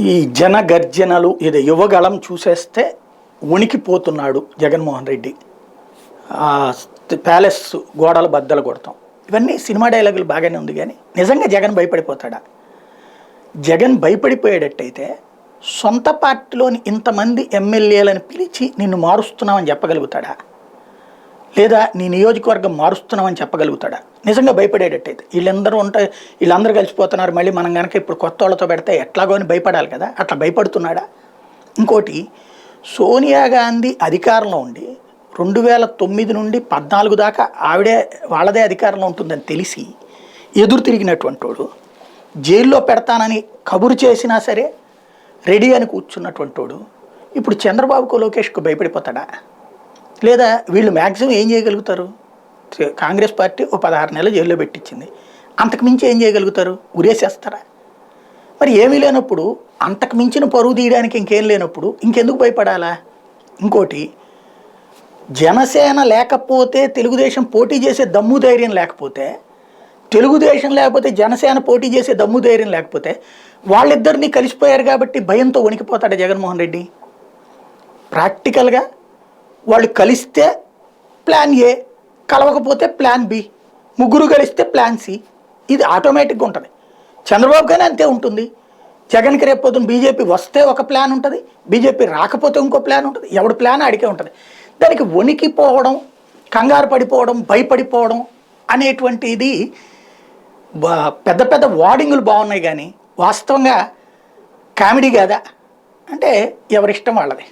ఈ జన గర్జనలు ఇది యువగళం చూసేస్తే వణికిపోతున్నాడు జగన్మోహన్ రెడ్డి. ప్యాలెస్ గోడలు బద్దలు కొడతాం, ఇవన్నీ సినిమా డైలాగులు బాగానే ఉంది. కానీ నిజంగా జగన్ భయపడిపోతాడా? జగన్ భయపడిపోయేటట్టయితే సొంత పార్టీలోని ఇంతమంది ఎమ్మెల్యేలను పిలిచి నిన్ను మారుస్తున్నామని చెప్పగలుగుతాడా? లేదా నీ నియోజకవర్గం మారుస్తున్నామని చెప్పగలుగుతాడా? నిజంగా భయపడేటట్టయితే వీళ్ళందరూ కలిసిపోతున్నారు, మళ్ళీ మనం కనుక ఇప్పుడు కొత్త వాళ్ళతో పెడితే ఎట్లాగో అని భయపడాలి కదా, అట్లా భయపడుతున్నాడా? ఇంకోటి, సోనియా గాంధీ అధికారంలో ఉండి 2009 నుండి 14 దాకా వాళ్ళదే అధికారంలో ఉంటుందని తెలిసి ఎదురు తిరిగినటువంటి వాడు, జైల్లో పెడతానని కబురు చేసినా సరే రెడీ అని కూర్చున్నటువంటి వాడు ఇప్పుడు చంద్రబాబుకు లోకేష్కు భయపడిపోతాడా? లేదా వీళ్ళు మ్యాక్సిమం ఏం చేయగలుగుతారు? కాంగ్రెస్ పార్టీ 16 నెలలు జైల్లో పెట్టించింది, అంతకు మించి ఏం చేయగలుగుతారు? ఉరేసేస్తారా? మరి ఏమీ లేనప్పుడు, అంతకు మించిన పరువు తీయడానికి ఇంకేం లేనప్పుడు ఇంకెందుకు భయపడాలా? ఇంకోటి, జనసేన లేకపోతే తెలుగుదేశం పోటీ చేసే దమ్ము ధైర్యం లేకపోతే, తెలుగుదేశం లేకపోతే జనసేన పోటీ చేసే దమ్ము ధైర్యం లేకపోతే, వాళ్ళిద్దరినీ కలిసిపోయారు కాబట్టి భయంతో వణికిపోతాడు జగన్మోహన్ రెడ్డి. ప్రాక్టికల్గా వాళ్ళు కలిస్తే ప్లాన్ ఏ, కలవకపోతే ప్లాన్ బి, ముగ్గురు కలిస్తే ప్లాన్ సి. ఇది ఆటోమేటిక్గా ఉంటుంది. చంద్రబాబు కానీ అంతే ఉంటుంది. జగన్కి రేపు పొద్దున బీజేపీ వస్తే ఒక ప్లాన్ ఉంటుంది, బీజేపీ రాకపోతే ఇంకో ప్లాన్ ఉంటుంది. ఎవడి ప్లాన్ అడిగే ఉంటుంది. దానికి వణికిపోవడం, కంగారు పడిపోవడం, భయపడిపోవడం అనేటువంటిది పెద్ద పెద్ద వార్డింగులు బాగున్నాయి, కానీ వాస్తవంగా కామెడీ కాదా అంటే ఎవరిష్టం వాళ్ళది.